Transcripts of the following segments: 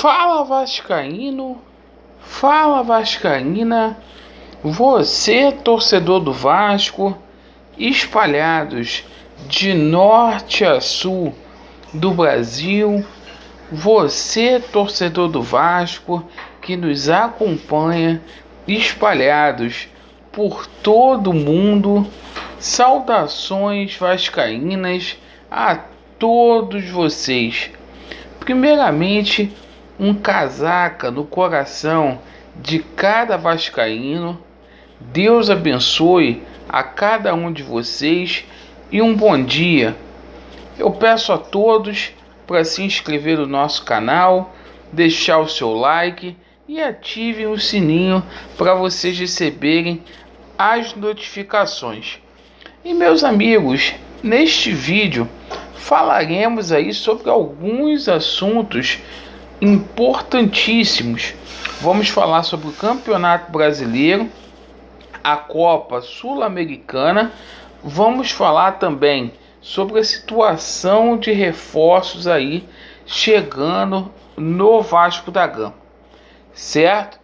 Fala Vascaíno, fala Vascaína, você torcedor do Vasco, espalhados de norte a sul do Brasil, você torcedor do Vasco que nos acompanha, espalhados por todo o mundo, saudações vascaínas a todos vocês. Primeiramente, um casaca no coração de cada vascaíno. Deus abençoe a cada um de vocês e um bom dia. Eu peço a todos para se inscrever no nosso canal, deixar o seu like e ativem o sininho para vocês receberem as notificações. E meus amigos, neste vídeo falaremos aí sobre alguns assuntos importantíssimos. Vamos falar sobre o Campeonato Brasileiro, a Copa Sul-Americana. Vamos falar também sobre a situação de reforços aí chegando no Vasco da Gama, certo?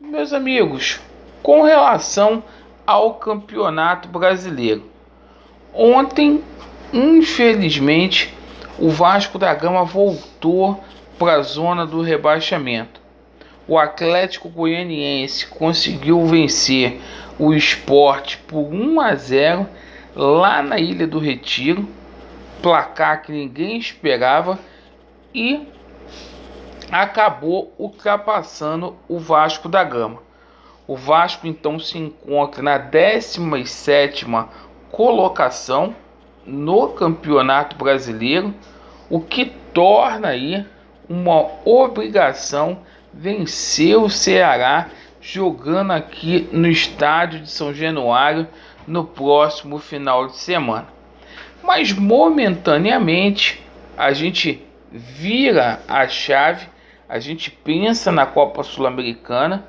Meus amigos, com relação ao Campeonato Brasileiro, ontem, infelizmente, o Vasco da Gama voltou para a zona do rebaixamento. O Atlético Goianiense conseguiu vencer o Sport por 1-0 lá na Ilha do Retiro, placar que ninguém esperava, e acabou ultrapassando o Vasco da Gama. O Vasco então se encontra na 17ª colocação no Campeonato Brasileiro, o que torna aí uma obrigação vencer o Ceará jogando aqui no estádio de São Januário no próximo final de semana. Mas momentaneamente a gente vira a chave, a gente pensa na Copa Sul-Americana,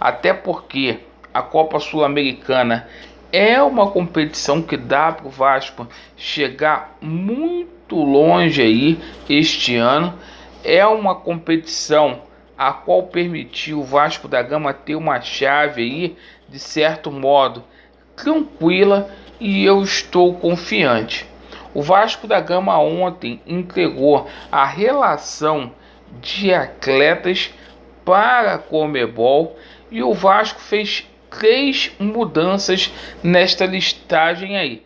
até porque a Copa Sul-Americana é uma competição que dá para o Vasco chegar muito longe aí este ano. É uma competição a qual permitiu o Vasco da Gama ter uma chave aí, de certo modo, tranquila, e eu estou confiante. O Vasco da Gama ontem entregou a relação de atletas para a Conmebol e o Vasco fez 3 mudanças nesta listagem aí.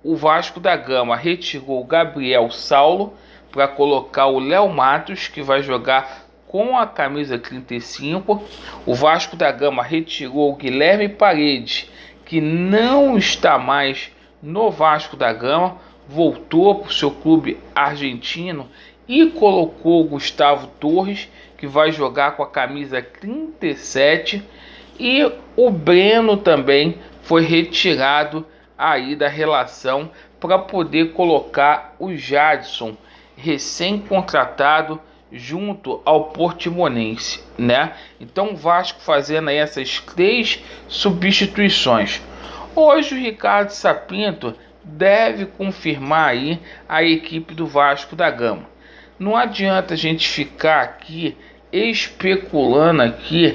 O Vasco da Gama retirou o Gabriel Saulo para colocar o Léo Matos, que vai jogar com a camisa 35. O Vasco da Gama retirou o Guilherme Paredes, que não está mais no Vasco da Gama, voltou para o seu clube argentino, e colocou o Gustavo Torres, que vai jogar com a camisa 37. E o Breno também foi retirado aí da relação para poder colocar o Jadson, recém-contratado, junto ao Portimonense, né? Então o Vasco fazendo aí essas 3 substituições. Hoje o Ricardo Sapinto deve confirmar aí a equipe do Vasco da Gama. Não adianta a gente ficar aqui especulando aqui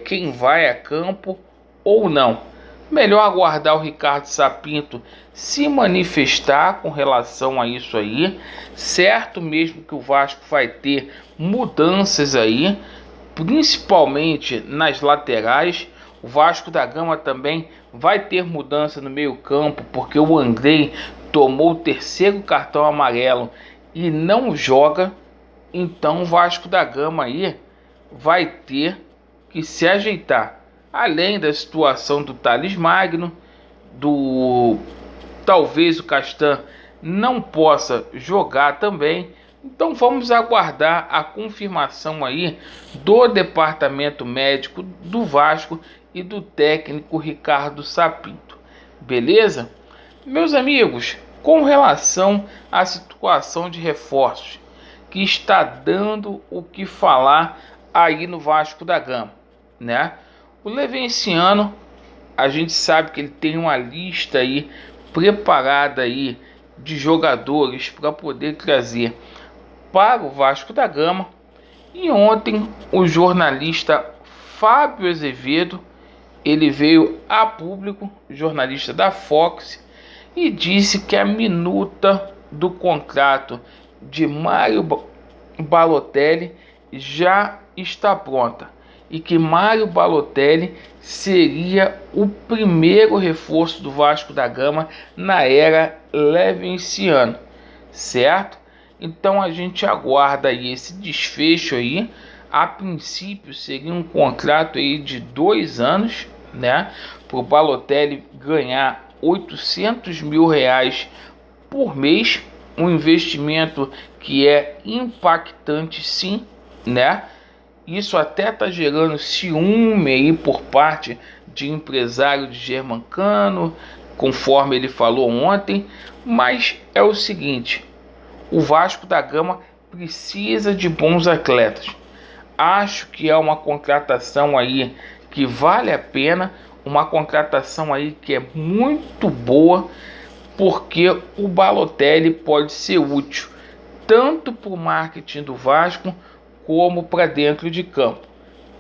quem vai a campo ou não. Melhor aguardar o Ricardo Sapinto se manifestar com relação a isso aí. Certo mesmo que o Vasco vai ter mudanças aí, principalmente nas laterais. O Vasco da Gama também vai ter mudança no meio campo, porque o Andrei tomou o 3º cartão amarelo e não joga. Então o Vasco da Gama aí vai ter que se ajeitar. Além da situação do Thales Magno, talvez o Castan não possa jogar também. Então vamos aguardar a confirmação aí do departamento médico do Vasco e do técnico Ricardo Sapinto. Beleza? Meus amigos, com relação à situação de reforços, que está dando o que falar aí no Vasco da Gama, né? O Levenciano, a gente sabe que ele tem uma lista aí preparada aí de jogadores para poder trazer para o Vasco da Gama. E ontem o jornalista Fábio Azevedo, ele veio a público, jornalista da Fox, e disse que a minuta do contrato de Mário Balotelli já está pronta e que Mário Balotelli seria o primeiro reforço do Vasco da Gama na era Levenciano, certo? Então a gente aguarda aí esse desfecho aí. A princípio seria um contrato aí de 2 anos, né? Para o Balotelli ganhar R$800 mil por mês, um investimento que é impactante, sim, né? Isso até está gerando ciúme aí por parte de empresário de Germancano, conforme ele falou ontem. Mas é o seguinte, o Vasco da Gama precisa de bons atletas. Acho que é uma contratação aí que vale a pena, uma contratação aí que é muito boa, porque o Balotelli pode ser útil tanto para o marketing do Vasco como para dentro de campo,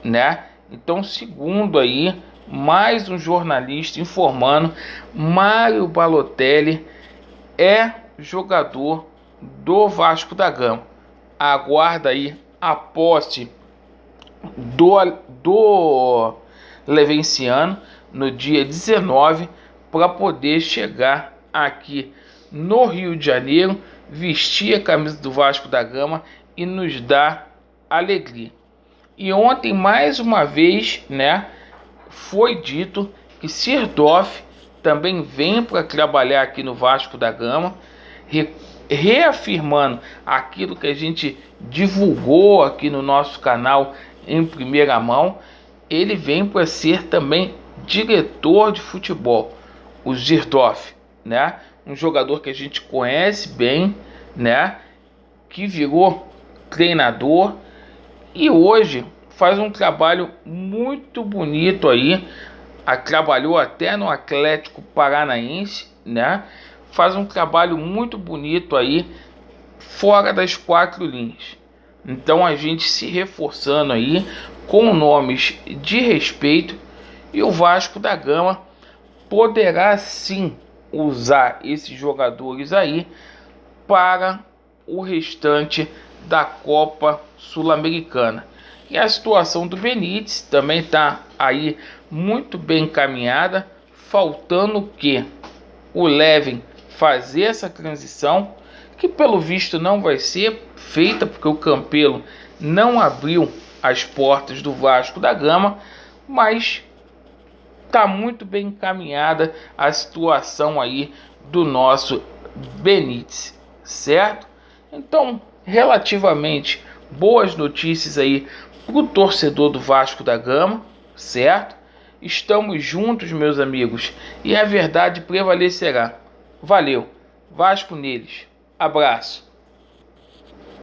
né? Então, segundo aí mais um jornalista informando, Mário Balotelli é jogador do Vasco da Gama. Aguarda aí a posse do Levenciano no dia 19 para poder chegar aqui no Rio de Janeiro, vestir a camisa do Vasco da Gama e nos dar alegria. E ontem, mais uma vez, né, foi dito que Sirdorf também vem para trabalhar aqui no Vasco da Gama, reafirmando aquilo que a gente divulgou aqui no nosso canal em primeira mão. Ele vem para ser também diretor de futebol, o Sirdorf, né? Um jogador que a gente conhece bem, né? Que virou treinador e hoje faz um trabalho muito bonito aí. Trabalhou até no Atlético Paranaense, né? Faz um trabalho muito bonito aí fora das 4 linhas. Então a gente se reforçando aí com nomes de respeito, e o Vasco da Gama poderá sim usar esses jogadores aí para o restante da Copa Sul-Americana. E a situação do Benítez também está aí muito bem encaminhada, faltando que o Levin fazer essa transição, que pelo visto não vai ser feita, porque o Campelo não abriu as portas do Vasco da Gama, mas está muito bem encaminhada a situação aí do nosso Benítez, certo? Então, relativamente boas notícias aí para o torcedor do Vasco da Gama, certo? Estamos juntos, meus amigos, e a verdade prevalecerá. Valeu, Vasco neles. Abraço.